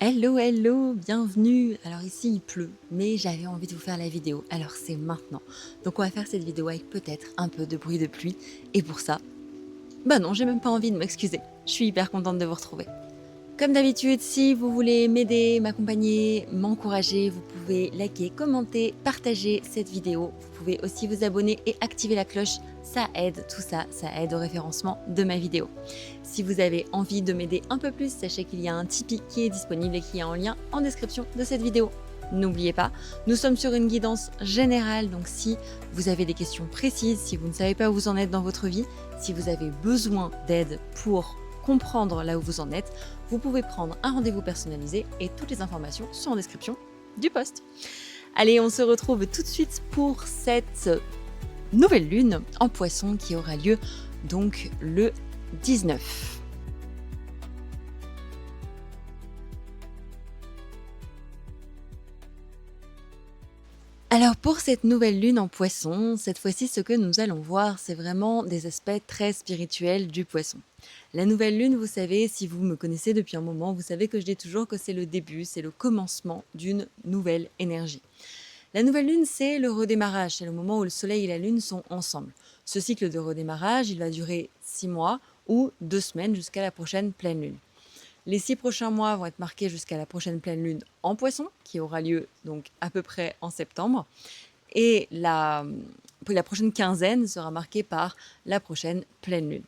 Hello, hello, bienvenue. Alors ici il pleut, mais j'avais envie de vous faire la vidéo, alors c'est maintenant. Donc on va faire cette vidéo avec peut-être un peu de bruit de pluie, et pour ça, bah non, j'ai même pas envie de m'excuser. Je suis hyper contente de vous retrouver. Comme d'habitude, si vous voulez m'aider, m'accompagner, m'encourager, vous pouvez liker, commenter, partager cette vidéo. Vous pouvez aussi vous abonner et activer la cloche. Ça aide, tout ça, ça aide au référencement de ma vidéo. Si vous avez envie de m'aider un peu plus, sachez qu'il y a un Tipeee qui est disponible et qui est en lien en description de cette vidéo. N'oubliez pas, nous sommes sur une guidance générale, donc si vous avez des questions précises, si vous ne savez pas où vous en êtes dans votre vie, si vous avez besoin d'aide pour comprendre là où vous en êtes, vous pouvez prendre un rendez-vous personnalisé et toutes les informations sont en description du post. Allez, on se retrouve tout de suite pour cette nouvelle lune en Poisson qui aura lieu donc le 19. Alors pour cette nouvelle lune en Poisson, cette fois-ci ce que nous allons voir, c'est vraiment des aspects très spirituels du Poisson. La nouvelle lune, vous savez, si vous me connaissez depuis un moment, vous savez que je dis toujours que c'est le début, c'est le commencement d'une nouvelle énergie. La nouvelle lune, c'est le redémarrage, c'est le moment où le soleil et la lune sont ensemble. Ce cycle de redémarrage, il va durer 6 mois ou 2 semaines jusqu'à la prochaine pleine lune. Les 6 prochains mois vont être marqués jusqu'à la prochaine pleine lune en Poisson, qui aura lieu donc à peu près en septembre. Et la prochaine quinzaine sera marquée par la prochaine pleine lune.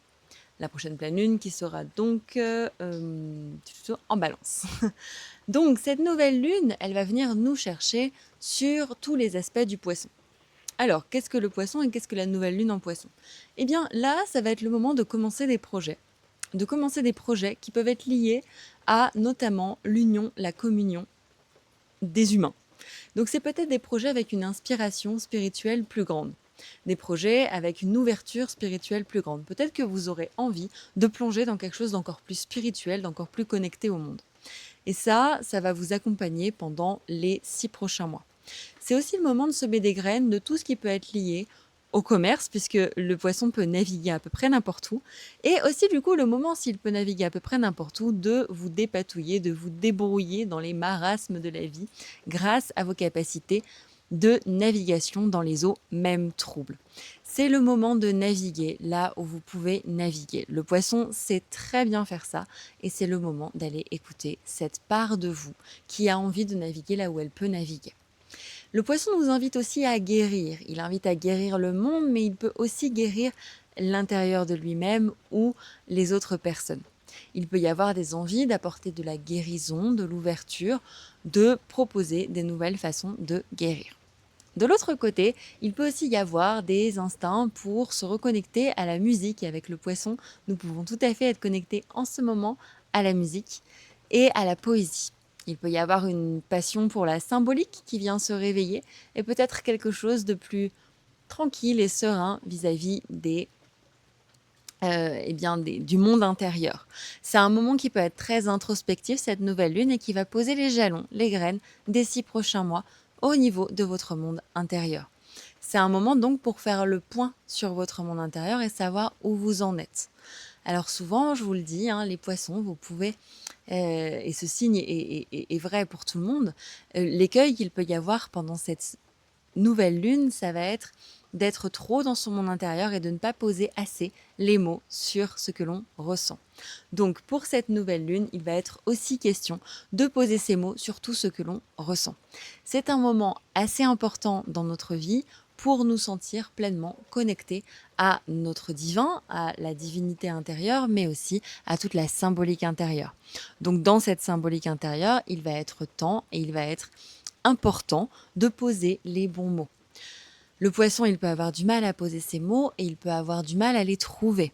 La prochaine pleine lune qui sera donc en Balance. Donc cette nouvelle lune, elle va venir nous chercher sur tous les aspects du Poisson. Alors, qu'est-ce que le Poisson et qu'est-ce que la nouvelle lune en Poisson? Eh bien là, ça va être le moment de commencer des projets. De commencer des projets qui peuvent être liés à notamment l'union, la communion des humains. Donc c'est peut-être des projets avec une inspiration spirituelle plus grande, des projets avec une ouverture spirituelle plus grande. Peut-être que vous aurez envie de plonger dans quelque chose d'encore plus spirituel, d'encore plus connecté au monde. Et ça va vous accompagner pendant les 6 prochains mois. C'est aussi le moment de semer des graines de tout ce qui peut être lié au commerce, puisque le poisson peut naviguer à peu près n'importe où. Et aussi, du coup, le moment, s'il peut naviguer à peu près n'importe où, de vous dépatouiller, de vous débrouiller dans les marasmes de la vie grâce à vos capacités de navigation dans les eaux, même troubles. C'est le moment de naviguer là où vous pouvez naviguer. Le poisson sait très bien faire ça et c'est le moment d'aller écouter cette part de vous qui a envie de naviguer là où elle peut naviguer. Le poisson nous invite aussi à guérir. Il invite à guérir le monde, mais il peut aussi guérir l'intérieur de lui-même ou les autres personnes. Il peut y avoir des envies d'apporter de la guérison, de l'ouverture, de proposer des nouvelles façons de guérir. De l'autre côté, il peut aussi y avoir des instincts pour se reconnecter à la musique. Et avec le poisson, nous pouvons tout à fait être connectés en ce moment à la musique et à la poésie. Il peut y avoir une passion pour la symbolique qui vient se réveiller et peut-être quelque chose de plus tranquille et serein vis-à-vis du monde intérieur. C'est un moment qui peut être très introspectif, cette nouvelle lune, et qui va poser les jalons, les graines des 6 prochains mois au niveau de votre monde intérieur. C'est un moment donc pour faire le point sur votre monde intérieur et savoir où vous en êtes. Alors souvent, je vous le dis, les poissons, vous pouvez, et ce signe est vrai pour tout le monde, l'écueil qu'il peut y avoir pendant cette nouvelle lune, ça va être d'être trop dans son monde intérieur et de ne pas poser assez les mots sur ce que l'on ressent. Donc pour cette nouvelle lune, il va être aussi question de poser ces mots sur tout ce que l'on ressent. C'est un moment assez important dans notre vie pour nous sentir pleinement connectés à notre divin, à la divinité intérieure, mais aussi à toute la symbolique intérieure. Donc dans cette symbolique intérieure, il va être temps et il va être important de poser les bons mots. Le poisson, il peut avoir du mal à poser ses mots et il peut avoir du mal à les trouver.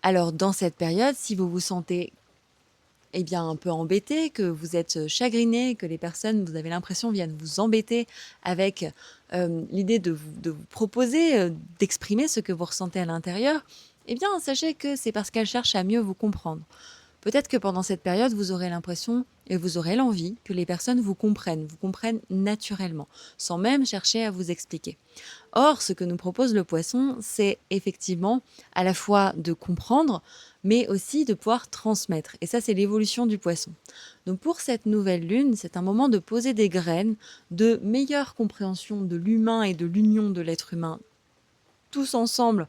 Alors dans cette période, si vous vous sentez un peu embêté, que vous êtes chagriné, que les personnes, vous avez l'impression, viennent vous embêter avec l'idée de vous proposer, d'exprimer ce que vous ressentez à l'intérieur, sachez que c'est parce qu'elles cherchent à mieux vous comprendre. Peut-être que pendant cette période, vous aurez l'impression et vous aurez l'envie que les personnes vous comprennent naturellement, sans même chercher à vous expliquer. Or, ce que nous propose le poisson, c'est effectivement à la fois de comprendre, mais aussi de pouvoir transmettre. Et ça, c'est l'évolution du poisson. Donc pour cette nouvelle lune, c'est un moment de poser des graines de meilleure compréhension de l'humain et de l'union de l'être humain tous ensemble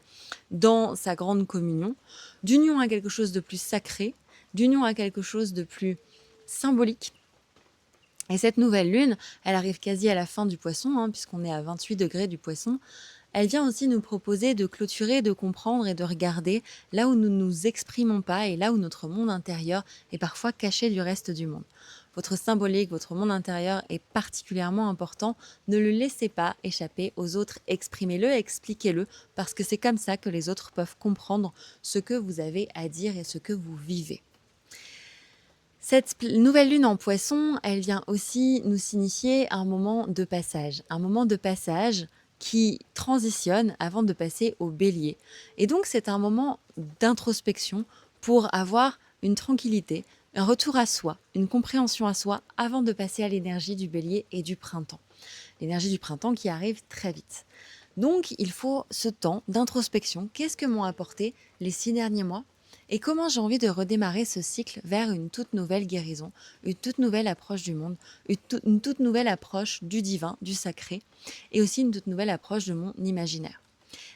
dans sa grande communion, d'union à quelque chose de plus sacré, d'union à quelque chose de plus symbolique. Et cette nouvelle lune, elle arrive quasi à la fin du poisson, puisqu'on est à 28 degrés du poisson. Elle vient aussi nous proposer de clôturer, de comprendre et de regarder là où nous ne nous exprimons pas et là où notre monde intérieur est parfois caché du reste du monde. Votre symbolique, votre monde intérieur est particulièrement important. Ne le laissez pas échapper aux autres. Exprimez-le, expliquez-le, parce que c'est comme ça que les autres peuvent comprendre ce que vous avez à dire et ce que vous vivez. Cette nouvelle lune en poisson, elle vient aussi nous signifier un moment de passage qui transitionne avant de passer au bélier. Et donc c'est un moment d'introspection pour avoir une tranquillité, un retour à soi, une compréhension à soi avant de passer à l'énergie du bélier et du printemps. L'énergie du printemps qui arrive très vite. Donc il faut ce temps d'introspection. Qu'est-ce que m'ont apporté les 6 derniers mois ? Et comment j'ai envie de redémarrer ce cycle vers une toute nouvelle guérison, une toute nouvelle approche du monde, une toute nouvelle approche du divin, du sacré, et aussi une toute nouvelle approche de mon imaginaire.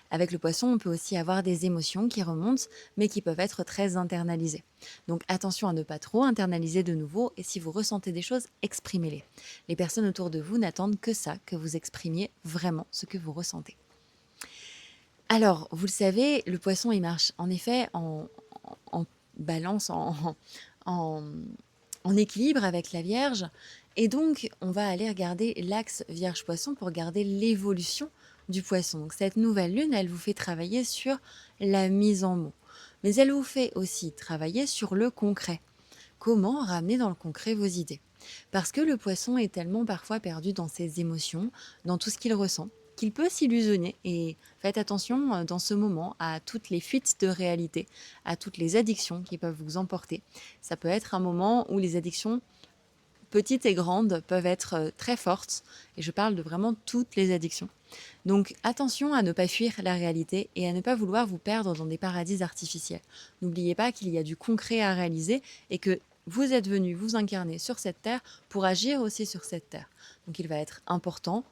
Avec le poisson, on peut aussi avoir des émotions qui remontent, mais qui peuvent être très internalisées. Donc attention à ne pas trop internaliser de nouveau, et si vous ressentez des choses, exprimez-les. Les personnes autour de vous n'attendent que ça, que vous exprimiez vraiment ce que vous ressentez. Alors, vous le savez, le poisson, il marche en effet en balance, en, en équilibre avec la Vierge. Et donc, on va aller regarder l'axe Vierge-Poisson pour regarder l'évolution du poisson. Donc, cette nouvelle lune, elle vous fait travailler sur la mise en mots. Mais elle vous fait aussi travailler sur le concret. Comment ramener dans le concret vos idées ? Parce que le poisson est tellement parfois perdu dans ses émotions, dans tout ce qu'il ressent, qu'il peut s'illusionner. Et faites attention dans ce moment à toutes les fuites de réalité, à toutes les addictions qui peuvent vous emporter. Ça peut être un moment où les addictions, petites et grandes, peuvent être très fortes. Et je parle de vraiment toutes les addictions. Donc attention à ne pas fuir la réalité et à ne pas vouloir vous perdre dans des paradis artificiels. N'oubliez pas qu'il y a du concret à réaliser et que vous êtes venu vous incarner sur cette terre pour agir aussi sur cette terre. Donc il va être important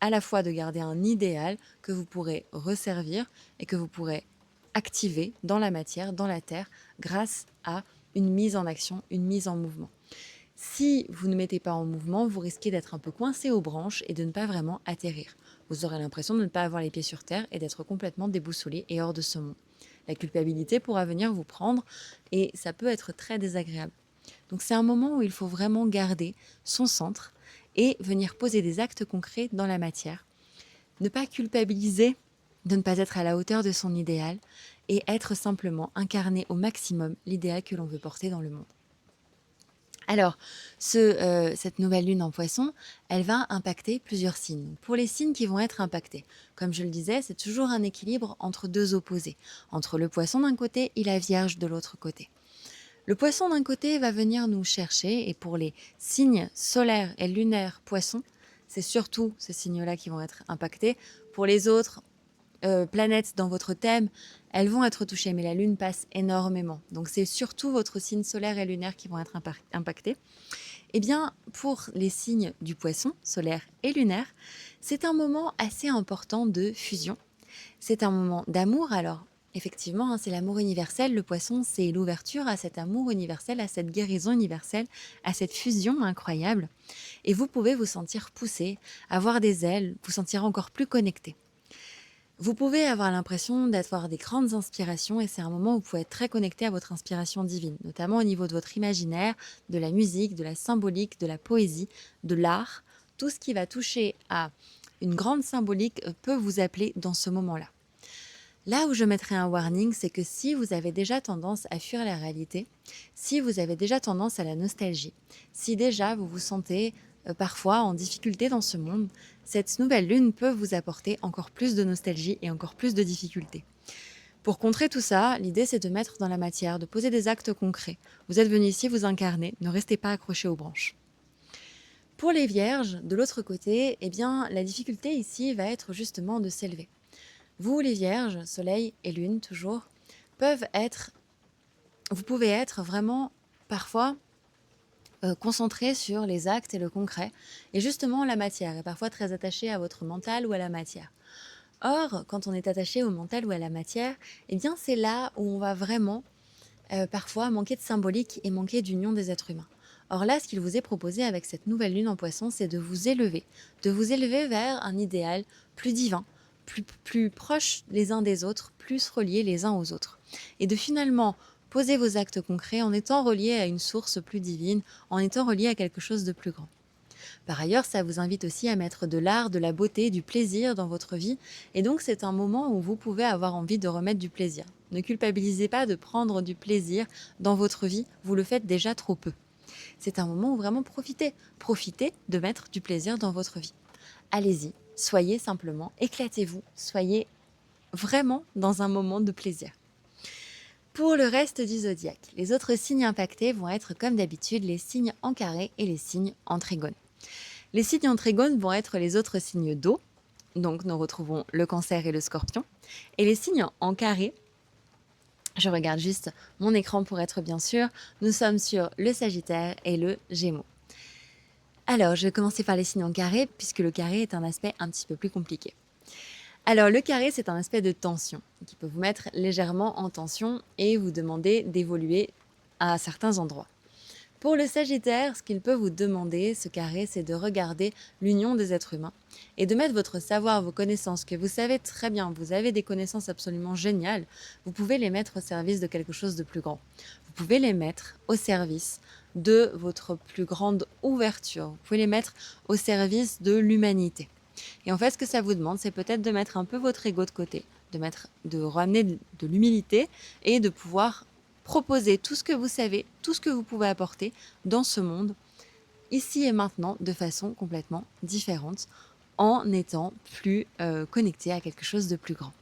à la fois de garder un idéal que vous pourrez resservir et que vous pourrez activer dans la matière, dans la terre, grâce à une mise en action, une mise en mouvement. Si vous ne mettez pas en mouvement, vous risquez d'être un peu coincé aux branches et de ne pas vraiment atterrir. Vous aurez l'impression de ne pas avoir les pieds sur terre et d'être complètement déboussolé et hors de ce monde. La culpabilité pourra venir vous prendre et ça peut être très désagréable. Donc c'est un moment où il faut vraiment garder son centre et venir poser des actes concrets dans la matière. Ne pas culpabiliser de ne pas être à la hauteur de son idéal et être simplement incarné au maximum l'idéal que l'on veut porter dans le monde. Alors, cette nouvelle lune en poisson, elle va impacter plusieurs signes. Pour les signes qui vont être impactés, comme je le disais, c'est toujours un équilibre entre deux opposés, entre le poisson d'un côté et la Vierge de l'autre côté. Le poisson d'un côté va venir nous chercher, et pour les signes solaires et lunaires poissons, c'est surtout ces signes-là qui vont être impactés. Pour les autres planètes dans votre thème, elles vont être touchées, mais la Lune passe énormément. Donc c'est surtout votre signe solaire et lunaire qui vont être impactés. Eh bien, pour les signes du poisson, solaire et lunaire, c'est un moment assez important de fusion. C'est un moment d'amour. Alors, effectivement, c'est l'amour universel. Le poisson, c'est l'ouverture à cet amour universel, à cette guérison universelle, à cette fusion incroyable. Et vous pouvez vous sentir poussé, avoir des ailes, vous sentir encore plus connecté. Vous pouvez avoir l'impression d'avoir des grandes inspirations et c'est un moment où vous pouvez être très connecté à votre inspiration divine, notamment au niveau de votre imaginaire, de la musique, de la symbolique, de la poésie, de l'art. Tout ce qui va toucher à une grande symbolique peut vous appeler dans ce moment-là. Là où je mettrai un warning, c'est que si vous avez déjà tendance à fuir la réalité, si vous avez déjà tendance à la nostalgie, si déjà vous vous sentez parfois en difficulté dans ce monde, cette nouvelle lune peut vous apporter encore plus de nostalgie et encore plus de difficultés. Pour contrer tout ça, l'idée c'est de mettre dans la matière, de poser des actes concrets. Vous êtes venu ici, vous incarnez, ne restez pas accrochés aux branches. Pour les vierges, de l'autre côté, eh bien, la difficulté ici va être justement de s'élever. Vous, les vierges, soleil et lune toujours, vous pouvez être vraiment parfois concentré sur les actes et le concret, et justement la matière, et parfois très attaché à votre mental ou à la matière. Or, quand on est attaché au mental ou à la matière, eh bien c'est là où on va vraiment parfois manquer de symbolique et manquer d'union des êtres humains. Or là, ce qu'il vous est proposé avec cette nouvelle lune en poisson, c'est de vous élever vers un idéal plus divin, plus proche les uns des autres, plus reliés les uns aux autres. Et de finalement poser vos actes concrets en étant reliés à une source plus divine, en étant reliés à quelque chose de plus grand. Par ailleurs, ça vous invite aussi à mettre de l'art, de la beauté, du plaisir dans votre vie. Et donc, c'est un moment où vous pouvez avoir envie de remettre du plaisir. Ne culpabilisez pas de prendre du plaisir dans votre vie, vous le faites déjà trop peu. C'est un moment où vraiment profitez de mettre du plaisir dans votre vie. Allez-y, soyez simplement, éclatez-vous, soyez vraiment dans un moment de plaisir. Pour le reste du zodiaque, les autres signes impactés vont être comme d'habitude les signes en carré et les signes en trigone. Les signes en trigone vont être les autres signes d'eau, donc nous retrouvons le cancer et le scorpion. Et les signes en carré, je regarde juste mon écran pour être bien sûr, nous sommes sur le Sagittaire et le Gémeaux. Alors, je vais commencer par les signes en carré, puisque le carré est un aspect un petit peu plus compliqué. Alors, le carré, c'est un aspect de tension, qui peut vous mettre légèrement en tension et vous demander d'évoluer à certains endroits. Pour le Sagittaire, ce qu'il peut vous demander, ce carré, c'est de regarder l'union des êtres humains et de mettre votre savoir, vos connaissances, que vous savez très bien, vous avez des connaissances absolument géniales, vous pouvez les mettre au service de quelque chose de plus grand. Vous pouvez les mettre au service de votre plus grande ouverture, vous pouvez les mettre au service de l'humanité. Et en fait, ce que ça vous demande, c'est peut-être de mettre un peu votre ego de côté, de ramener de l'humilité et de pouvoir proposer tout ce que vous savez, tout ce que vous pouvez apporter dans ce monde, ici et maintenant, de façon complètement différente, en étant plus connecté à quelque chose de plus grand.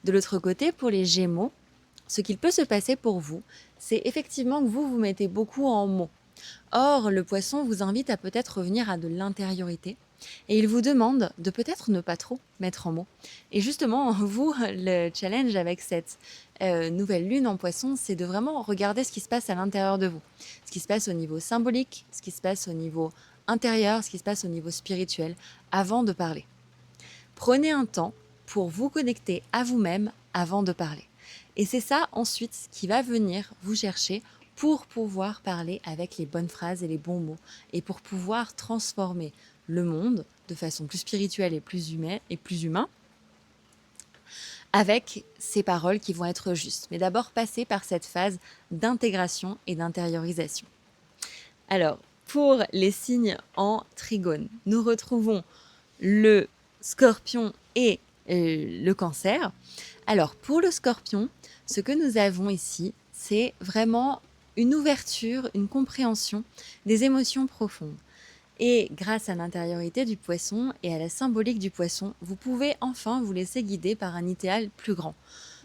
De l'autre côté, pour les Gémeaux, ce qu'il peut se passer pour vous, c'est effectivement que vous mettez beaucoup en mots. Or, le poisson vous invite à peut-être revenir à de l'intériorité et il vous demande de peut-être ne pas trop mettre en mots. Et justement, vous, le challenge avec cette nouvelle lune en poisson, c'est de vraiment regarder ce qui se passe à l'intérieur de vous. Ce qui se passe au niveau symbolique, ce qui se passe au niveau intérieur, ce qui se passe au niveau spirituel, avant de parler. Prenez un temps pour vous connecter à vous-même avant de parler. Et c'est ça ensuite qui va venir vous chercher pour pouvoir parler avec les bonnes phrases et les bons mots et pour pouvoir transformer le monde de façon plus spirituelle et plus humain avec ces paroles qui vont être justes. Mais d'abord passer par cette phase d'intégration et d'intériorisation. Alors, pour les signes en trigone, nous retrouvons le scorpion et le cancer. Alors, pour le scorpion, ce que nous avons ici, c'est vraiment une ouverture, une compréhension des émotions profondes. Et grâce à l'intériorité du poisson et à la symbolique du poisson, vous pouvez enfin vous laisser guider par un idéal plus grand.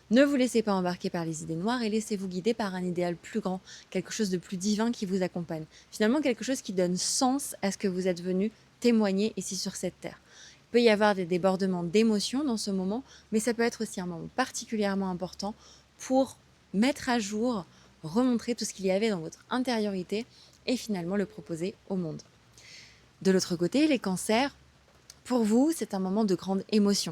Ne vous laissez pas embarquer par les idées noires et laissez-vous guider par un idéal plus grand, quelque chose de plus divin qui vous accompagne. Finalement, quelque chose qui donne sens à ce que vous êtes venu témoigner ici sur cette terre. Il peut y avoir des débordements d'émotions dans ce moment, mais ça peut être aussi un moment particulièrement important pour mettre à jour, remontrer tout ce qu'il y avait dans votre intériorité et finalement le proposer au monde. De l'autre côté, les cancers, pour vous, c'est un moment de grande émotion.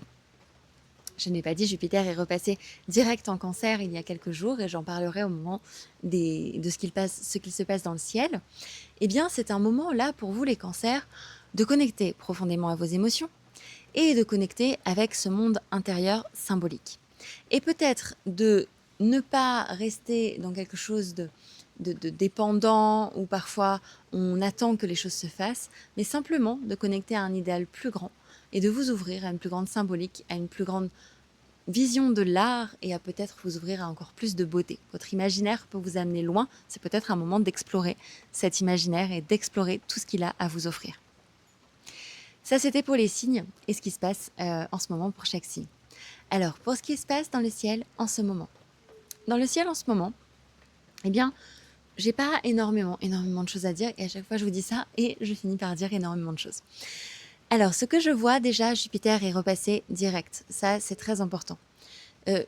Je n'ai pas dit, Jupiter est repassé direct en cancer il y a quelques jours et j'en parlerai au moment de ce qu'il se passe dans le ciel. Eh bien, c'est un moment là pour vous, les cancers, de connecter profondément à vos émotions et de connecter avec ce monde intérieur symbolique. Et peut-être de ne pas rester dans quelque chose de dépendant où parfois on attend que les choses se fassent, mais simplement de connecter à un idéal plus grand et de vous ouvrir à une plus grande symbolique, à une plus grande vision de l'art et à peut-être vous ouvrir à encore plus de beauté. Votre imaginaire peut vous amener loin, c'est peut-être un moment d'explorer cet imaginaire et d'explorer tout ce qu'il a à vous offrir. Ça, c'était pour les signes et ce qui se passe en ce moment pour chaque signe. Alors, pour ce qui se passe dans le ciel en ce moment. Dans le ciel en ce moment, eh bien, j'ai pas énormément de choses à dire et à chaque fois je vous dis ça et je finis par dire énormément de choses. Alors, ce que je vois déjà, Jupiter est repassé direct. Ça, c'est très important.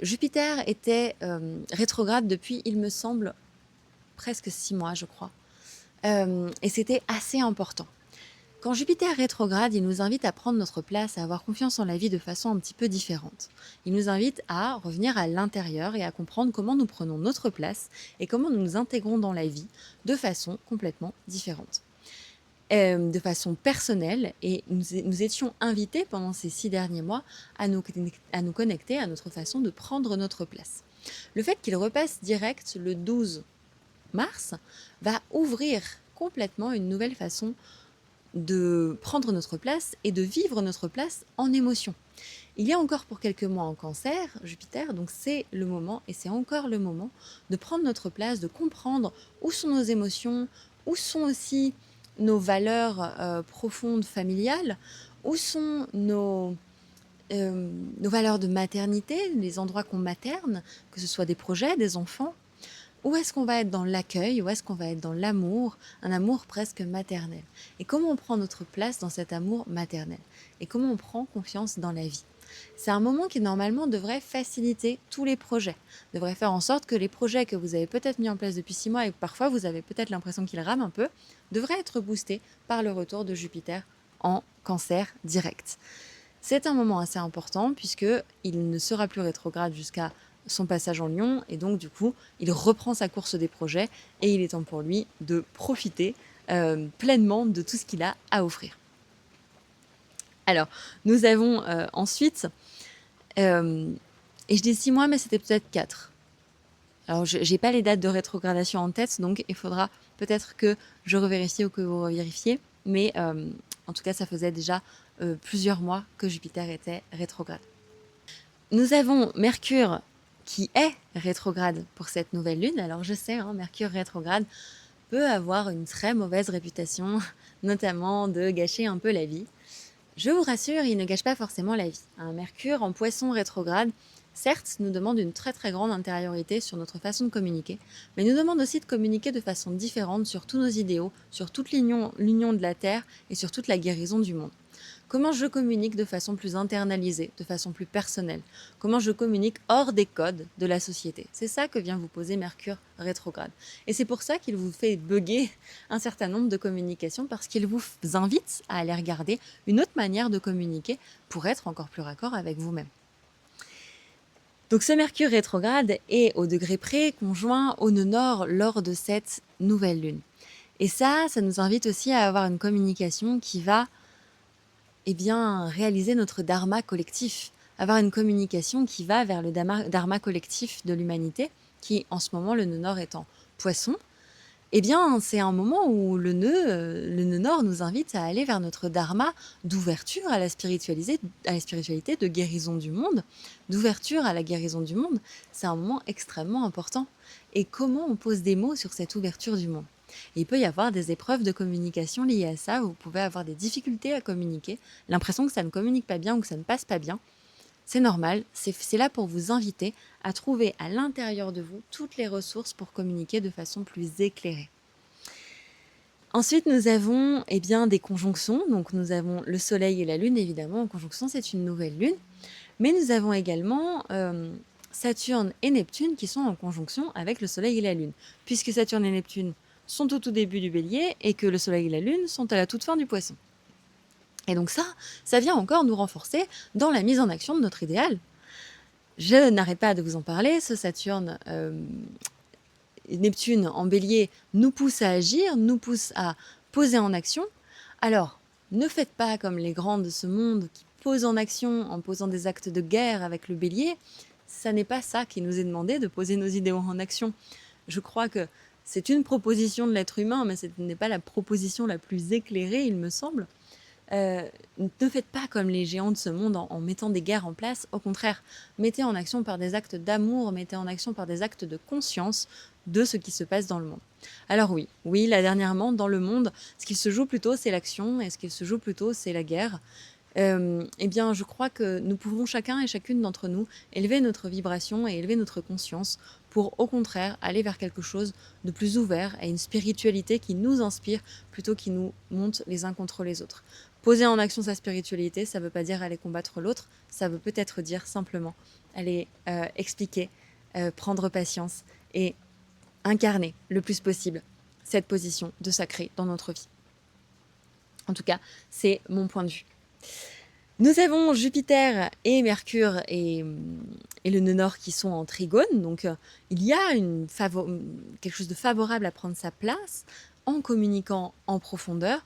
Jupiter était rétrograde depuis, il me semble, presque 6 mois, je crois. Et c'était assez important. Quand Jupiter rétrograde, il nous invite à prendre notre place, à avoir confiance en la vie de façon un petit peu différente. Il nous invite à revenir à l'intérieur et à comprendre comment nous prenons notre place et comment nous nous intégrons dans la vie de façon complètement différente. De façon personnelle, et nous étions invités pendant ces 6 derniers mois à nous connecter à notre façon de prendre notre place. Le fait qu'il repasse direct le 12 mars va ouvrir complètement une nouvelle façon de prendre notre place et de vivre notre place en émotion. Il y a encore pour quelques mois en Cancer, Jupiter, donc c'est le moment, et c'est encore le moment, de prendre notre place, de comprendre où sont nos émotions, où sont aussi nos valeurs profondes familiales, où sont nos valeurs de maternité, les endroits qu'on materne, que ce soit des projets, des enfants. Où est-ce qu'on va être dans l'accueil? Où est-ce qu'on va être dans l'amour? Un amour presque maternel. Et comment on prend notre place dans cet amour maternel? Et comment on prend confiance dans la vie? C'est un moment qui normalement devrait faciliter tous les projets, devrait faire en sorte que les projets que vous avez peut-être mis en place depuis 6 mois et que parfois vous avez peut-être l'impression qu'ils rament un peu, devraient être boostés par le retour de Jupiter en Cancer direct. C'est un moment assez important puisqu'il ne sera plus rétrograde jusqu'à son passage en Lion et donc du coup il reprend sa course des projets et il est temps pour lui de profiter pleinement de tout ce qu'il a à offrir. Alors nous avons ensuite et je dis 6 mois mais c'était peut-être 4. Alors je n'ai pas les dates de rétrogradation en tête, donc il faudra peut-être que je revérifie ou que vous revérifiez, mais en tout cas ça faisait déjà plusieurs mois que Jupiter était rétrograde. Nous avons Mercure qui est rétrograde pour cette nouvelle lune. Alors je sais, Mercure rétrograde peut avoir une très mauvaise réputation, notamment de gâcher un peu la vie. Je vous rassure, il ne gâche pas forcément la vie. Un Mercure en Poisson rétrograde, certes, nous demande une très très grande intériorité sur notre façon de communiquer, mais nous demande aussi de communiquer de façon différente sur tous nos idéaux, sur toute l'union de la Terre et sur toute la guérison du monde. Comment je communique de façon plus internalisée, de façon plus personnelle? Comment je communique hors des codes de la société? C'est ça que vient vous poser Mercure rétrograde. Et c'est pour ça qu'il vous fait bugger un certain nombre de communications, parce qu'il vous invite à aller regarder une autre manière de communiquer pour être encore plus raccord avec vous-même. Donc ce Mercure rétrograde est au degré près conjoint au nœud nord lors de cette nouvelle lune. Et ça nous invite aussi à avoir une communication qui va réaliser notre dharma collectif, avoir une communication qui va vers le dharma collectif de l'humanité, qui en ce moment, le nœud nord est en Poisson. C'est un moment où le nœud nord nous invite à aller vers notre dharma d'ouverture à la spiritualité, de guérison du monde, d'ouverture à la guérison du monde. C'est un moment extrêmement important. Et comment on pose des mots sur cette ouverture du monde? Et il peut y avoir des épreuves de communication liées à ça. Vous pouvez avoir des difficultés à communiquer, l'impression que ça ne communique pas bien ou que ça ne passe pas bien. C'est normal, c'est là pour vous inviter à trouver à l'intérieur de vous toutes les ressources pour communiquer de façon plus éclairée. Ensuite, nous avons des conjonctions. Donc nous avons le Soleil et la Lune, évidemment. En conjonction, c'est une nouvelle Lune. Mais nous avons également Saturne et Neptune qui sont en conjonction avec le Soleil et la Lune. Puisque Saturne et Neptune sont au tout début du Bélier et que le Soleil et la Lune sont à la toute fin du Poisson. Et donc ça vient encore nous renforcer dans la mise en action de notre idéal. Je n'arrête pas de vous en parler, ce Saturne, Neptune en Bélier nous pousse à agir, nous pousse à poser en action. Alors, ne faites pas comme les grands de ce monde qui posent en action en posant des actes de guerre avec le Bélier. Ça n'est pas ça qui nous est demandé, de poser nos idéaux en action. Je crois que c'est une proposition de l'être humain, mais ce n'est pas la proposition la plus éclairée, il me semble. Ne faites pas comme les géants de ce monde en mettant des guerres en place. Au contraire, mettez en action par des actes d'amour, mettez en action par des actes de conscience de ce qui se passe dans le monde. Alors oui, là dernièrement, dans le monde, ce qui se joue plutôt, c'est l'action, et ce qui se joue plutôt, c'est la guerre. eh bien, je crois que nous pouvons chacun et chacune d'entre nous élever notre vibration et élever notre conscience pour, au contraire, aller vers quelque chose de plus ouvert et une spiritualité qui nous inspire plutôt qui nous monte les uns contre les autres. Poser en action sa spiritualité, ça ne veut pas dire aller combattre l'autre, ça veut peut-être dire simplement aller expliquer, prendre patience et incarner le plus possible cette position de sacré dans notre vie. En tout cas, c'est mon point de vue. Nous avons Jupiter et Mercure et le nœud nord qui sont en trigone, donc il y a quelque chose de favorable à prendre sa place en communiquant en profondeur.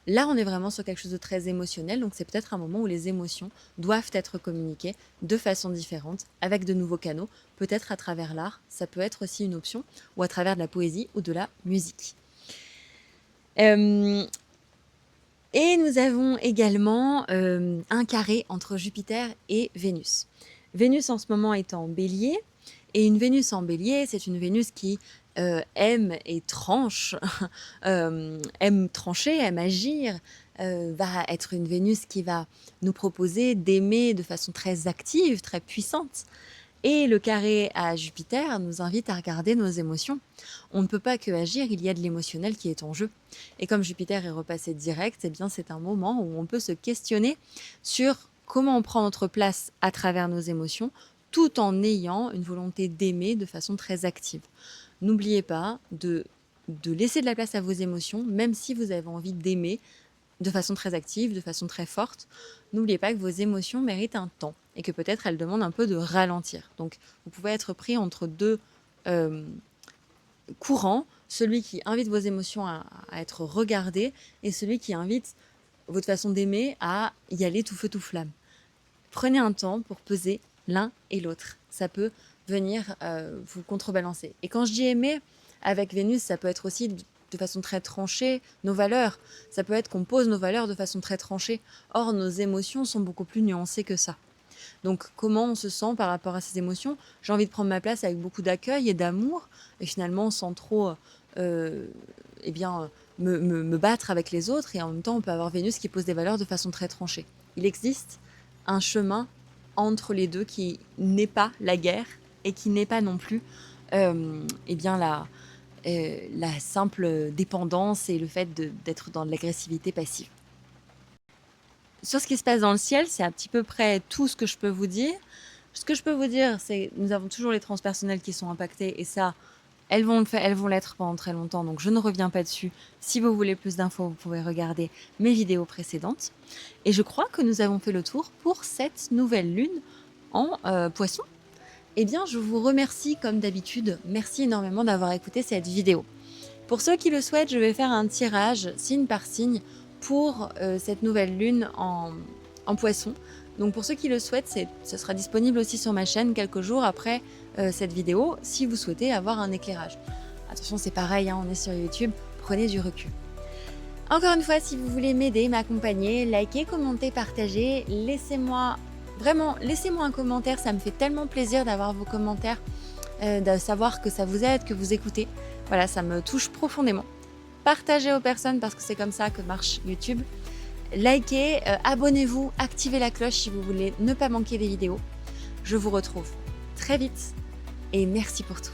Là, on est vraiment sur quelque chose de très émotionnel, donc c'est peut-être un moment où les émotions doivent être communiquées de façon différente, avec de nouveaux canaux, peut-être à travers l'art, ça peut être aussi une option, ou à travers de la poésie ou de la musique. Et nous avons également un carré entre Jupiter et Vénus. Vénus en ce moment est en bélier, et une Vénus en bélier, c'est une Vénus qui aime et tranche, aime trancher, aime agir, va être une Vénus qui va nous proposer d'aimer de façon très active, très puissante. Et le carré à Jupiter nous invite à regarder nos émotions. On ne peut pas que agir, il y a de l'émotionnel qui est en jeu. Et comme Jupiter est repassé direct, eh bien c'est un moment où on peut se questionner sur comment on prend notre place à travers nos émotions, tout en ayant une volonté d'aimer de façon très active. N'oubliez pas de laisser de la place à vos émotions, même si vous avez envie d'aimer de façon très active, de façon très forte. N'oubliez pas que vos émotions méritent un temps et que peut-être elles demandent un peu de ralentir. Donc vous pouvez être pris entre deux courants, celui qui invite vos émotions à être regardées et celui qui invite votre façon d'aimer à y aller tout feu tout flamme. Prenez un temps pour peser l'un et l'autre. Ça peut venir vous contrebalancer. Et quand je dis aimer, avec Vénus, ça peut être aussi de façon très tranchée nos valeurs. Ça peut être qu'on pose nos valeurs de façon très tranchée. Or, nos émotions sont beaucoup plus nuancées que ça. Donc, comment on se sent par rapport à ces émotions? J'ai envie de prendre ma place avec beaucoup d'accueil et d'amour, et finalement, sans trop me battre avec les autres. Et en même temps, on peut avoir Vénus qui pose des valeurs de façon très tranchée. Il existe un chemin entre les deux qui n'est pas la guerre et qui n'est pas non plus la simple dépendance et le fait d'être dans de l'agressivité passive. Sur ce qui se passe dans le ciel, c'est à petit peu près tout ce que je peux vous dire. Ce que je peux vous dire, c'est que nous avons toujours les transpersonnels qui sont impactés et ça, elles vont l'être pendant très longtemps, donc je ne reviens pas dessus. Si vous voulez plus d'infos, vous pouvez regarder mes vidéos précédentes. Et je crois que nous avons fait le tour pour cette nouvelle lune en Poisson. Eh bien, je vous remercie comme d'habitude. Merci énormément d'avoir écouté cette vidéo. Pour ceux qui le souhaitent, je vais faire un tirage signe par signe pour cette nouvelle lune en Poisson. Donc pour ceux qui le souhaitent, ce sera disponible aussi sur ma chaîne quelques jours après cette vidéo, si vous souhaitez avoir un éclairage. Attention, c'est pareil, hein, on est sur YouTube, prenez du recul. Encore une fois, si vous voulez m'aider, m'accompagner, likez, commentez, partagez, laissez-moi un commentaire, ça me fait tellement plaisir d'avoir vos commentaires, de savoir que ça vous aide, que vous écoutez. Voilà, ça me touche profondément. Partagez aux personnes parce que c'est comme ça que marche YouTube. Likez, abonnez-vous, activez la cloche si vous voulez ne pas manquer des vidéos. Je vous retrouve très vite et merci pour tout.